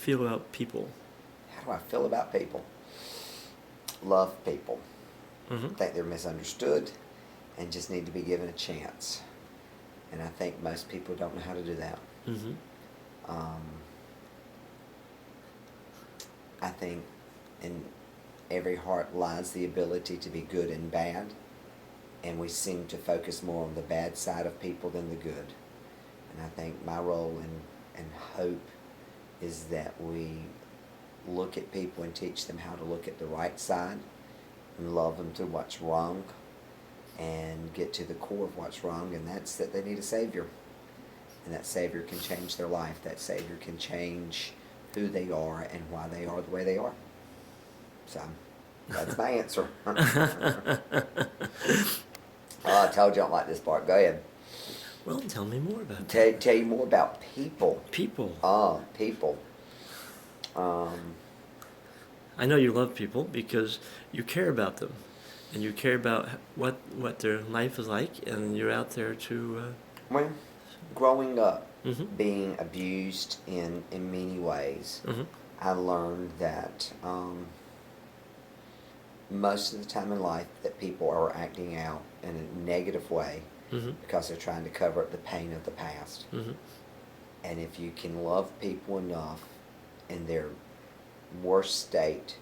feel about people? How do I feel about people? Love people. Mm-hmm. I think they're misunderstood and just need to be given a chance. And I think most people don't know how to do that. Mm-hmm. I think in every heart lies the ability to be good and bad, and we seem to focus more on the bad side of people than the good. And I think my role and hope is that we look at people and teach them how to look at the right side and love them through what's wrong and get to the core of what's wrong, and that's that they need a Savior. And that Savior can change their life. That Savior can change who they are and why they are the way they are. So, that's my answer. Oh, I told you I don't like this part. Go ahead. Well, tell me more about that. Tell you more about people. People. People. I know you love people because you care about them. And you care about what their life is like, and you're out there to... Well, growing up, mm-hmm. being abused in many ways, mm-hmm. I learned that most of the time in life that people are acting out in a negative way mm-hmm. because they're trying to cover up the pain of the past. Mm-hmm. And if you can love people enough in their worst state,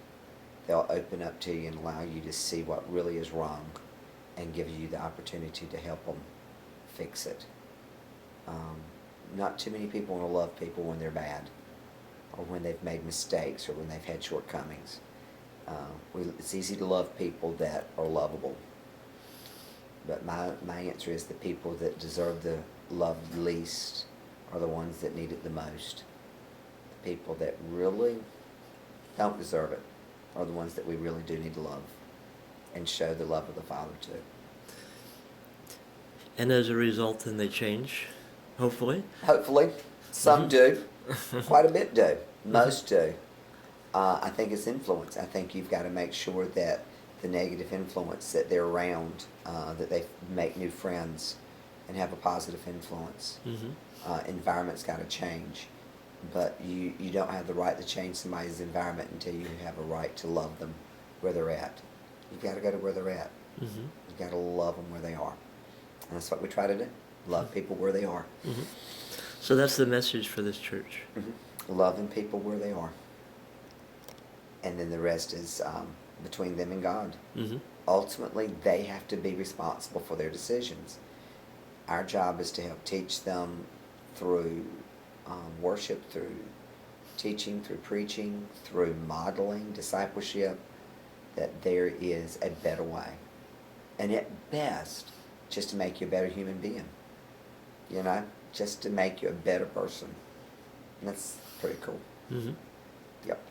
they'll open up to you and allow you to see what really is wrong and give you the opportunity to help them fix it. Not too many people want to love people when they're bad or when they've made mistakes or when they've had shortcomings. It's easy to love people that are lovable. But my answer is the people that deserve the love least are the ones that need it the most. The people that really don't deserve it are the ones that we really do need to love and show the love of the Father to. And as a result, then they change, hopefully? Hopefully. Some do. Quite a bit do. Most mm-hmm. do. I think it's influence. I think you've got to make sure that the negative influence that they're around, that they make new friends and have a positive influence. Mm-hmm. Environment's got to change. But you don't have the right to change somebody's environment until you have a right to love them where they're at. You've got to go to where they're at. Mm-hmm. You've got to love them where they are. And that's what we try to do. Love people where they are. Mm-hmm. So that's the message for this church. Mm-hmm. Loving people where they are. And then the rest is between them and God. Mm-hmm. Ultimately, they have to be responsible for their decisions. Our job is to help teach them through worship, through teaching, through preaching, through modeling, discipleship, that there is a better way. And at best, just to make you a better human being. You know? Just to make you a better person. And that's pretty cool. Mm-hmm. Yep.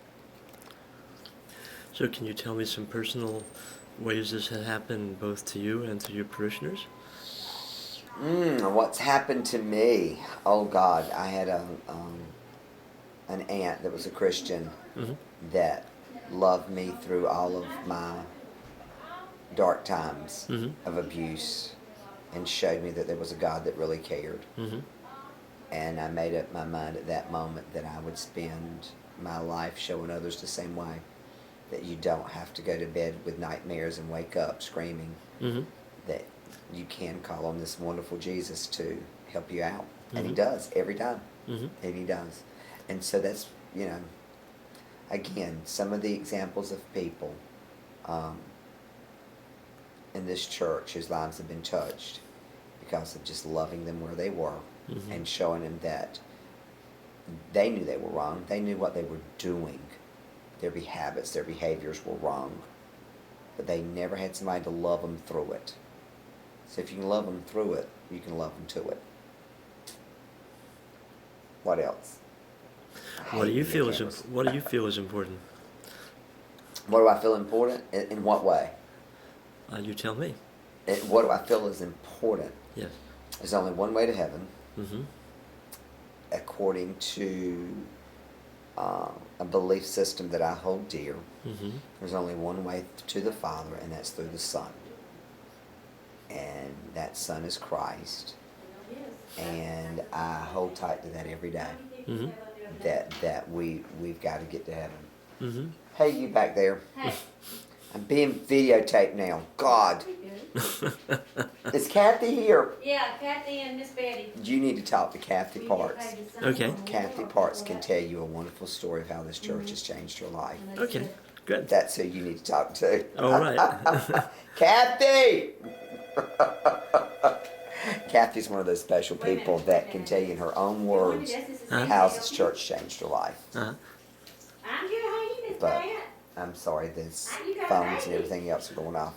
So can you tell me some personal ways this had happened both to you and to your parishioners? What's happened to me? Oh God, I had an aunt that was a Christian mm-hmm. that loved me through all of my dark times mm-hmm. of abuse and showed me that there was a God that really cared. Mm-hmm. And I made up my mind at that moment that I would spend my life showing others the same way. That you don't have to go to bed with nightmares and wake up screaming. Mm-hmm. That you can call on this wonderful Jesus to help you out. Mm-hmm. And he does, every time. Mm-hmm. And he does. And so that's, again, some of the examples of people in this church whose lives have been touched because of just loving them where they were mm-hmm. and showing them that they knew they were wrong. They knew what they were doing. Their habits, their behaviors were wrong. But they never had somebody to love them through it. So if you can love them through it, you can love them to it. What else? What do you feel is important? What do I feel important? In what way? You tell me. What do I feel is important? Yes. There's only one way to heaven. Mm-hmm. According to a belief system that I hold dear. Mm-hmm. There's only one way to the Father, and that's through the Son. And that Son is Christ. And I hold tight to that every day. Mm-hmm. that we've got to get to heaven. Mm-hmm. Hey, you back there. Hey. I'm being videotaped now. God. Is Kathy here? Yeah, Kathy and Miss Betty. You need to talk to Kathy Parks. Okay. Kathy Parks can tell you a wonderful story of how this church has changed her life. Okay. Good. That's who you need to talk to. All right. Kathy! Kathy's one of those special people that can tell you in her own words how this church changed her life. Uh-huh. I'm good. How you, Miss But Pat? I'm sorry, there's You got phones and baby. everything else are going off.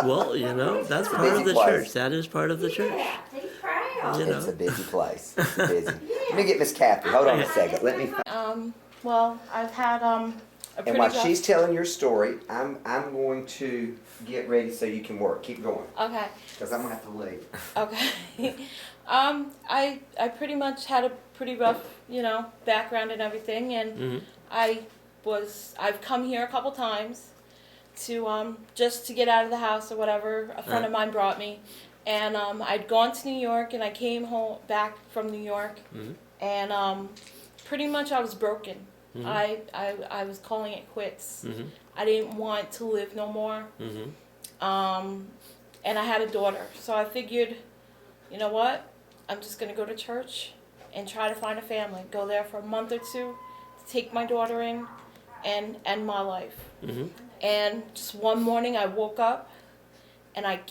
Well, you know, that's It's a part of busy the place. church. That is part of the church. Yeah, he's proud. You know. It's a busy place. It's busy. Let me get Miss Kathy. Hold on a second. Let me. Well, I've had a pretty And while rough... she's telling your story, I'm going to get ready so you can work. Keep going, Okay, because I'm gonna have to leave. okay. I pretty much had a pretty rough, background and everything, and Mm-hmm. I've come here a couple times to just to get out of the house or whatever. A friend of mine brought me, and I'd gone to New York, and I came home back from New York, Mm-hmm. and pretty much I was broken. Mm-hmm. I was calling it quits. Mm-hmm. I didn't want to live no more. Mm-hmm. And I had a daughter, so I figured, you know what? I'm just gonna go to church and try to find a family. Go there for a month or two, to take my daughter in, and end my life. Mm-hmm. And just one morning I woke up, and I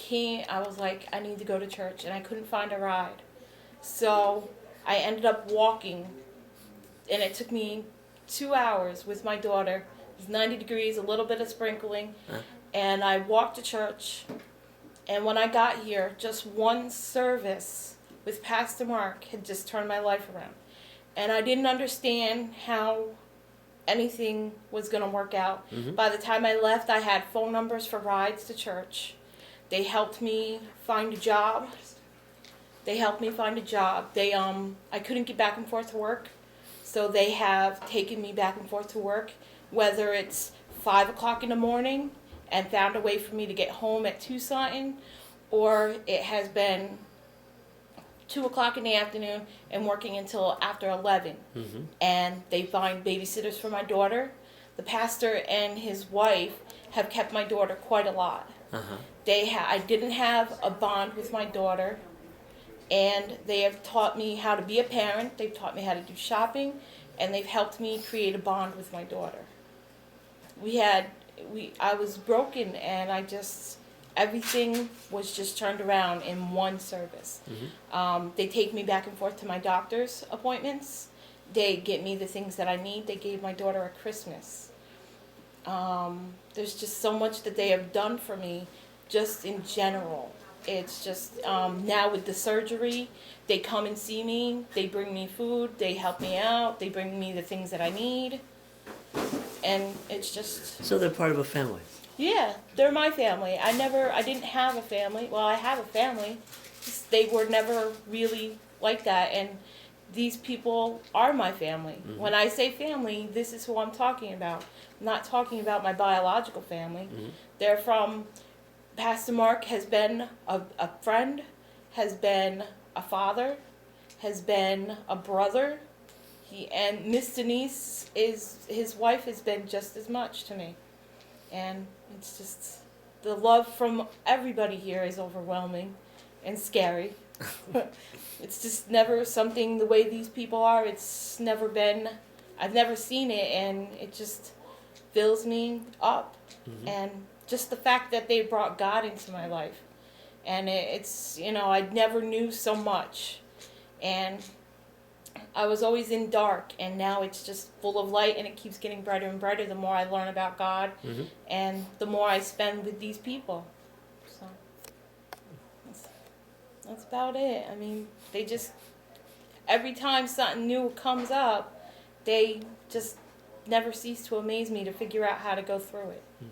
was like, I need to go to church, and I couldn't find a ride. So I ended up walking, and it took me 2 hours with my daughter. It was 90 degrees, a little bit of sprinkling, and I walked to church. And when I got here, just one service with Pastor Marc had just turned my life around. And I didn't understand how anything was going to work out. Mm-hmm. By the time I left, I had phone numbers for rides to church. They helped me find a job. I couldn't get back and forth to work, so they have taken me back and forth to work, whether it's 5 o'clock in the morning and found a way for me to get home at 2 something, or it has been 2 o'clock in the afternoon and working until after 11. Mm-hmm. And they find babysitters for my daughter. The pastor and his wife have kept my daughter quite a lot. Uh-huh. I didn't have a bond with my daughter, and they have taught me how to be a parent. They've taught me how to do shopping, and they've helped me create a bond with my daughter. I was broken, and everything was just turned around in one service. Mm-hmm. They take me back and forth to my doctor's appointments. They get me the things that I need. They gave my daughter a Christmas. There's just so much that they have done for me, just in general. It's just, now with the surgery, they come and see me. They bring me food. They help me out. They bring me the things that I need. And it's just... So they're part of a family. Yeah, they're my family. I didn't have a family. Well, I have a family. Just they were never really like that. And these people are my family. Mm-hmm. When I say family, this is who I'm talking about. I'm not talking about my biological family. Mm-hmm. They're from... Pastor Marc has been a friend, has been a father, has been a brother. And Miss Denise, his wife, has been just as much to me. And it's just, the love from everybody here is overwhelming and scary. It's just never something the way these people are. It's never been, I've never seen it, and it just fills me up. Mm-hmm. And just the fact that they brought God into my life. And it's, I never knew so much. And I was always in dark, and now it's just full of light, and it keeps getting brighter and brighter the more I learn about God, Mm-hmm. and the more I spend with these people. So that's about it. I mean, they just, every time something new comes up, they just never cease to amaze me to figure out how to go through it. Mm.